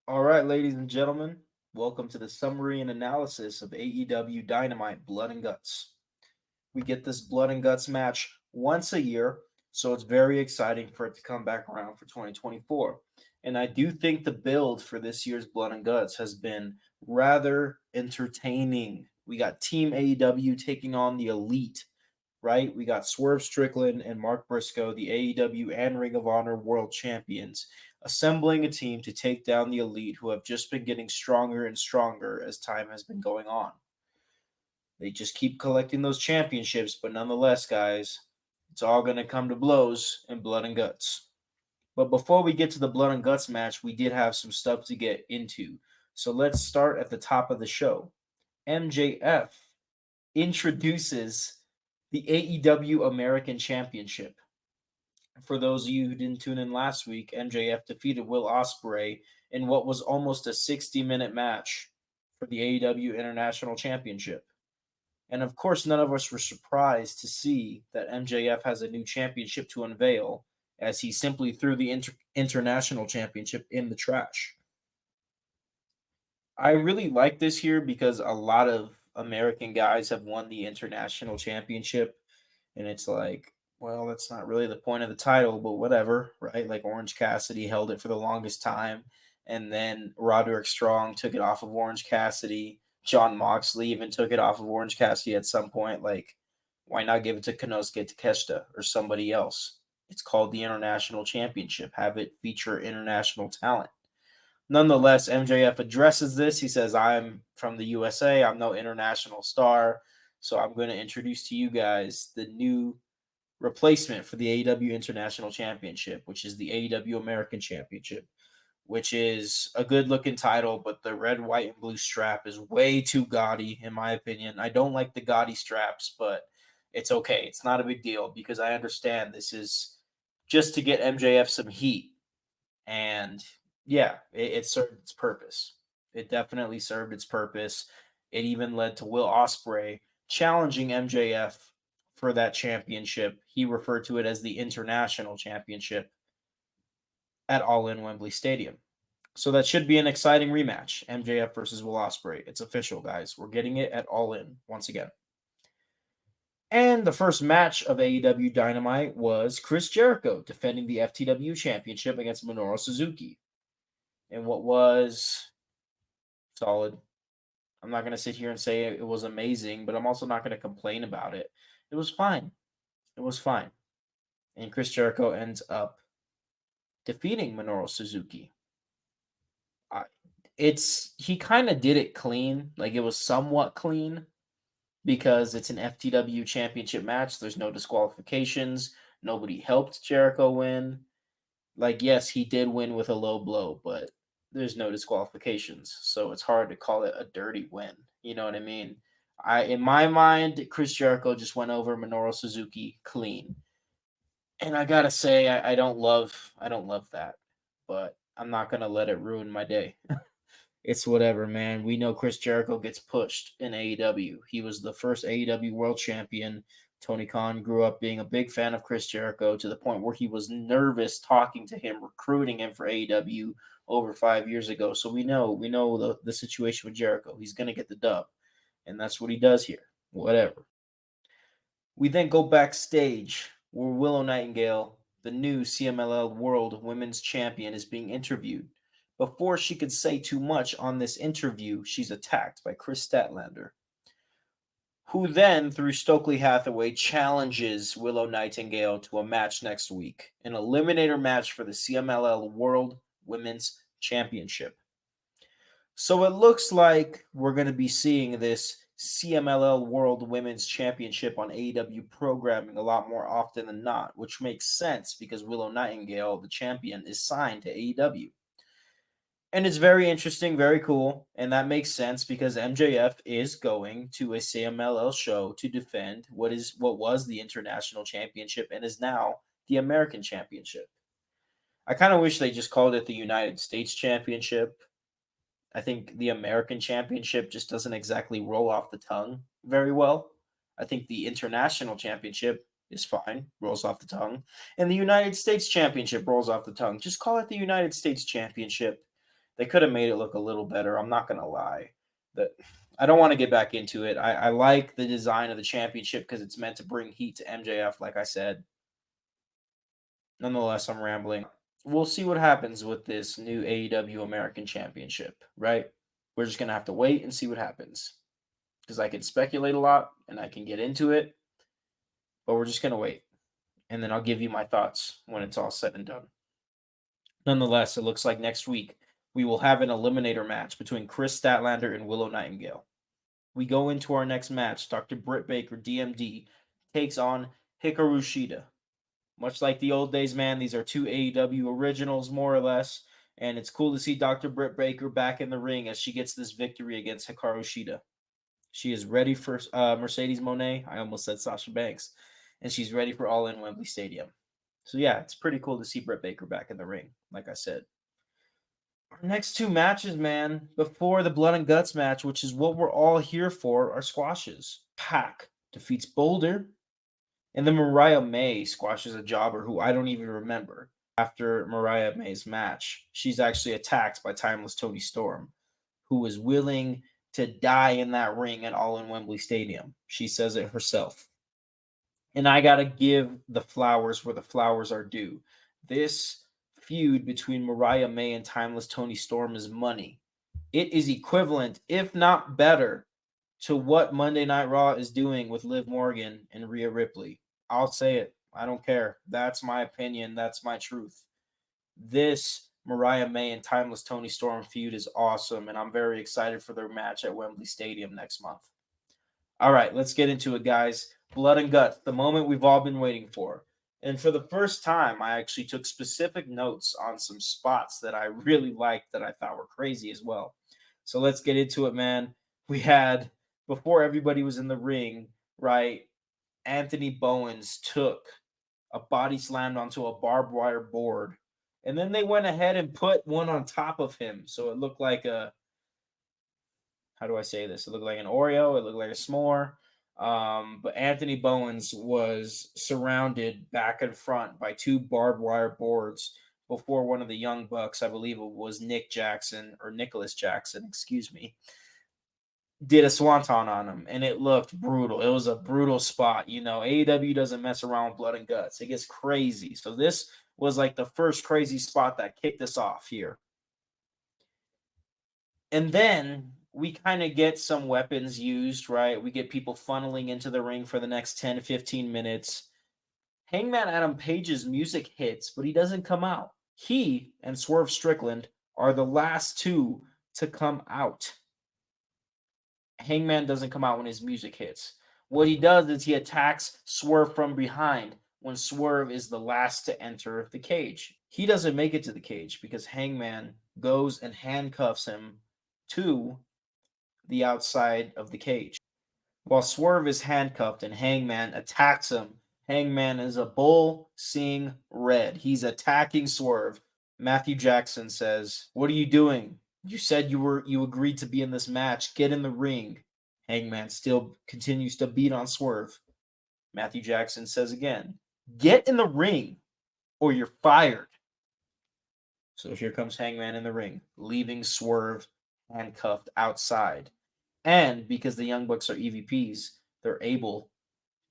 All right, ladies and gentlemen, welcome to the summary and analysis of AEW Dynamite Blood and Guts. We get this Blood and Guts match once a year, so it's very exciting for it to come back around for 2024. And I do think the build for this year's Blood and Guts has been rather entertaining. We got Team AEW taking on the Elite, right? We got Swerve Strickland and Mark Briscoe, the AEW and Ring of Honor world champions, assembling a team to take down the Elite, who have just been getting stronger and stronger as time has been going on. They just keep collecting those championships, but nonetheless, guys, it's all going to come to blows and blood and guts. But before we get to the blood and guts match, we did have some stuff to get into. So let's start at the top of the show. MJF introduces the AEW American Championship. For those of you who didn't tune in last week, MJF defeated Will Ospreay in what was almost a 60-minute match for the AEW International Championship. And of course, none of us were surprised to see that MJF has a new championship to unveil, as he simply threw the International Championship in the trash. I really like this here because a lot of American guys have won the International Championship, and it's like, well, that's not really the point of the title, but whatever, right? Like Orange Cassidy held it for the longest time, and then Roderick Strong took it off of Orange Cassidy. John Moxley even took it off of Orange Cassidy at some point. Like, why not give it to Konosuke Takeshita or somebody else? It's called the International Championship. Have it feature international talent. Nonetheless, MJF addresses this. He says, I'm from the USA. I'm no international star. So I'm going to introduce to you guys the new replacement for the AEW International Championship, which is the AEW American Championship, which is a good looking title, but the red, white, and blue strap is way too gaudy, in my opinion. I don't like the gaudy straps, but it's okay. It's not a big deal because I understand this is just to get MJF some heat. And yeah, it served its purpose. It definitely served its purpose. It even led to Will Ospreay challenging MJF for that championship. He referred to it as the International Championship at All In Wembley Stadium. So that should be an exciting rematch. MJF versus Will Ospreay. It's official, guys. We're getting it at All In once again. And the first match of AEW Dynamite was Chris Jericho defending the FTW Championship against Minoru Suzuki. And what was solid. I'm not going to sit here and say it was amazing, but I'm also not going to complain about it. It was fine. It was fine. And Chris Jericho ends up defeating Minoru Suzuki. He kind of did it clean. Like, it was somewhat clean because it's an FTW championship match. There's no disqualifications. Nobody helped Jericho win. Like, yes, he did win with a low blow, but there's no disqualifications. So it's hard to call it a dirty win. You know what I mean? In my mind, Chris Jericho just went over Minoru Suzuki clean. And I gotta say, I don't love that. But I'm not gonna let it ruin my day. It's whatever, man. We know Chris Jericho gets pushed in AEW. He was the first AEW world champion. Tony Khan grew up being a big fan of Chris Jericho to the point where he was nervous talking to him, recruiting him for AEW over 5 years ago. So we know the situation with Jericho. He's going to get the dub, and that's what he does here. Whatever. We then go backstage where Willow Nightingale, the new CMLL World Women's Champion, is being interviewed. Before she could say too much on this interview, she's attacked by Chris Statlander, who then, through Stokely Hathaway, challenges Willow Nightingale to a match next week, an eliminator match for the CMLL World Women's Championship. So it looks like we're going to be seeing this CMLL World Women's Championship on AEW programming a lot more often than not, which makes sense because Willow Nightingale, the champion, is signed to AEW. And it's very interesting, very cool, and that makes sense because MJF is going to a CMLL show to defend what was the International Championship and is now the American Championship. I kind of wish they just called it the United States Championship. I think the American Championship just doesn't exactly roll off the tongue very well. I think the International Championship is fine, rolls off the tongue. And the United States Championship rolls off the tongue. Just call it the United States Championship. They could have made it look a little better. I'm not gonna lie. That I don't want to get back into it. I like the design of the championship because it's meant to bring heat to MJF, like I said. Nonetheless, I'm rambling. We'll see what happens with this new AEW American Championship, right? We're just gonna have to wait and see what happens. Because I can speculate a lot and I can get into it, but we're just gonna wait. And then I'll give you my thoughts when it's all said and done. Nonetheless, it looks like next week we will have an eliminator match between Chris Statlander and Willow Nightingale. We go into our next match. Dr. Britt Baker, DMD, takes on Hikaru Shida. Much like the old days, man, these are two AEW originals, more or less. And it's cool to see Dr. Britt Baker back in the ring as she gets this victory against Hikaru Shida. She is ready for Mercedes Moné. I almost said Sasha Banks. And she's ready for All In Wembley Stadium. So, yeah, it's pretty cool to see Britt Baker back in the ring, like I said. Our next two matches, man, before the Blood and Guts match, which is what we're all here for, are squashes. Pac defeats Boulder, and then Mariah May squashes a jobber who I don't even remember. After Mariah May's match, she's actually attacked by Timeless Tony Storm, who was willing to die in that ring at All in Wembley Stadium. She says it herself. And I got to give the flowers where the flowers are due. This feud between Mariah May and Timeless Tony Storm is money. It is equivalent, if not better, to what Monday Night Raw is doing with Liv Morgan and Rhea Ripley. I'll say it. I don't care. That's my opinion. That's my truth. This Mariah May and Timeless Tony Storm feud is awesome, and I'm very excited for their match at Wembley Stadium next month. All right, let's get into it, guys. Blood and Guts, the moment we've all been waiting for. And for the first time, I actually took specific notes on some spots that I really liked that I thought were crazy as well. So let's get into it, man. We had, before everybody was in the ring, right, Anthony Bowens took a body slammed onto a barbed wire board. And then they went ahead and put one on top of him. So it looked like a, how do I say this? It looked like an Oreo. It looked like a s'more. But Anthony Bowens was surrounded back and front by two barbed wire boards before one of the Young Bucks, I believe it was Nicholas Jackson, excuse me, did a swanton on him, and it looked brutal. It was a brutal spot. You know, AEW doesn't mess around with blood and guts. It gets crazy. So this was like the first crazy spot that kicked us off here. And then we kind of get some weapons used, right? We get people funneling into the ring for the next 10 to 15 minutes. Hangman Adam Page's music hits, but he doesn't come out. He and Swerve Strickland are the last two to come out. Hangman doesn't come out when his music hits. What he does is he attacks Swerve from behind when Swerve is the last to enter the cage. He doesn't make it to the cage because Hangman goes and handcuffs him to the outside of the cage. While Swerve is handcuffed and Hangman attacks him, Hangman is a bull seeing red. He's attacking Swerve. Matthew Jackson says, "What are you doing? You said you agreed to be in this match. Get in the ring." Hangman still continues to beat on Swerve. Matthew Jackson says again, "Get in the ring or you're fired." So here comes Hangman in the ring, leaving Swerve handcuffed outside. And because the Young Bucks are EVPs, they're able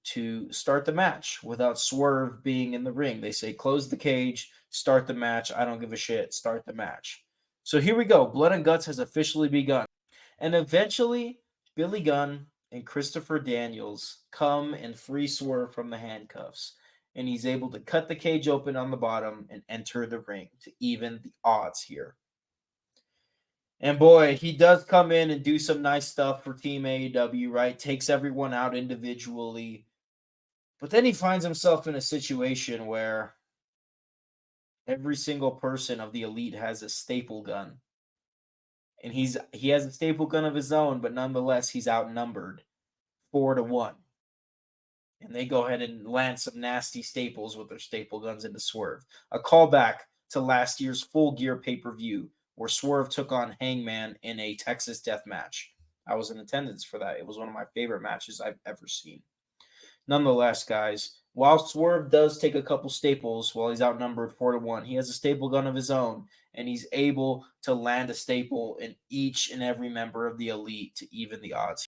to start the match without Swerve being in the ring. They say, close the cage, start the match. I don't give a shit. Start the match. So here we go. Blood and Guts has officially begun. And eventually, Billy Gunn and Christopher Daniels come and free Swerve from the handcuffs. And he's able to cut the cage open on the bottom and enter the ring to even the odds here. And boy, he does come in and do some nice stuff for Team AEW, right? Takes everyone out individually. But then he finds himself in a situation where every single person of the Elite has a staple gun. And he has a staple gun of his own, but nonetheless, he's outnumbered 4-1. And they go ahead and land some nasty staples with their staple guns into Swerve. A callback to last year's Full Gear pay-per-view, where Swerve took on Hangman in a Texas death match. I was in attendance for that. It was one of my favorite matches I've ever seen. Nonetheless, guys, While Swerve does take a couple staples while he's outnumbered 4-1, he has a staple gun of his own, and he's able to land a staple in each and every member of the Elite to even the odds.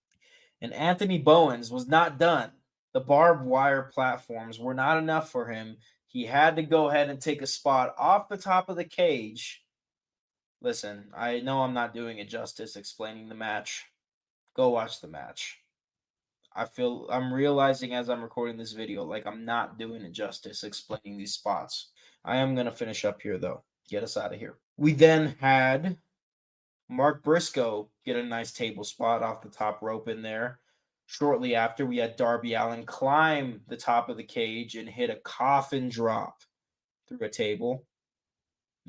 And Anthony Bowens was not done. The barbed wire platforms were not enough for him. He had to go ahead and take a spot off the top of the cage. Listen, I know I'm not doing it justice explaining the match. Go watch the match. I'm realizing as I'm recording this video, like I'm not doing it justice explaining these spots. I am going to finish up here though. Get us out of here. We then had Mark Briscoe get a nice table spot off the top rope in there. Shortly after, we had Darby Allin climb the top of the cage and hit a coffin drop through a table.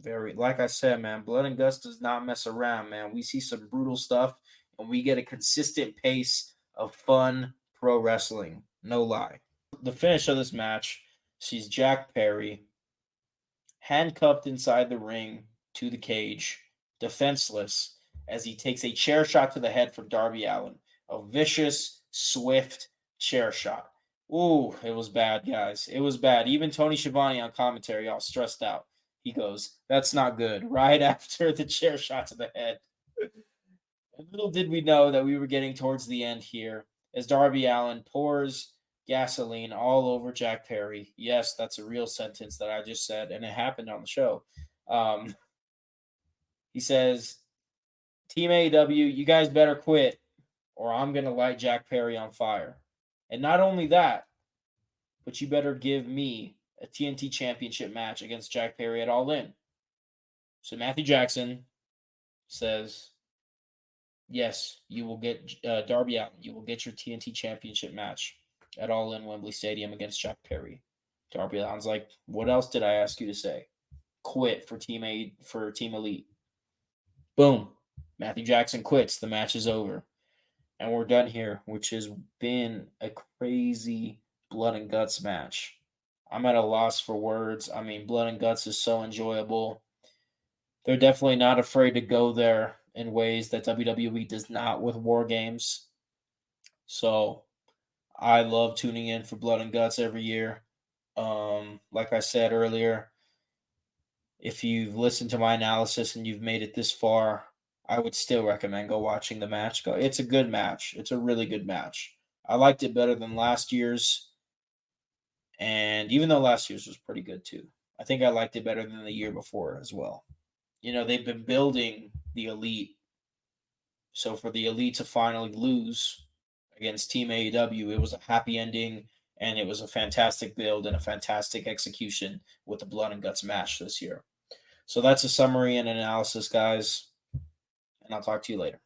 Like I said, man, Blood and Guts does not mess around, man. We see some brutal stuff and we get a consistent pace of fun pro wrestling. No lie. The finish of this match sees Jack Perry handcuffed inside the ring to the cage, defenseless, as he takes a chair shot to the head from Darby Allin. A vicious, swift chair shot. Ooh, it was bad, guys. It was bad. Even Tony Schiavone on commentary, all stressed out. He goes, "That's not good," right after the chair shot to the head. And little did we know that we were getting towards the end here as Darby Allin pours gasoline all over Jack Perry. Yes, that's a real sentence that I just said, and it happened on the show. He says, Team AEW, you guys better quit, or I'm going to light Jack Perry on fire. And not only that, but you better give me a TNT Championship match against Jack Perry at All In. So Matthew Jackson says, yes, you will get Darby Allin. You will get your TNT Championship match at All In Wembley Stadium against Jack Perry. Darby Allin's like, what else did I ask you to say? Quit for Team Elite. Boom. Matthew Jackson quits. The match is over. And we're done here, which has been a crazy Blood and Guts match. I'm at a loss for words. I mean, Blood and Guts is so enjoyable. They're definitely not afraid to go there in ways that WWE does not with War Games. So I love tuning in for Blood and Guts every year. Like I said earlier, if you've listened to my analysis and you've made it this far, I would still recommend go watching the match. It's a good match. It's a really good match. I liked it better than last year's. And even though last year's was pretty good too, I think I liked it better than the year before as well. You know, they've been building the Elite. So for the Elite to finally lose against Team AEW, it was a happy ending and it was a fantastic build and a fantastic execution with the Blood and Guts match this year. So that's a summary and analysis, guys. And I'll talk to you later.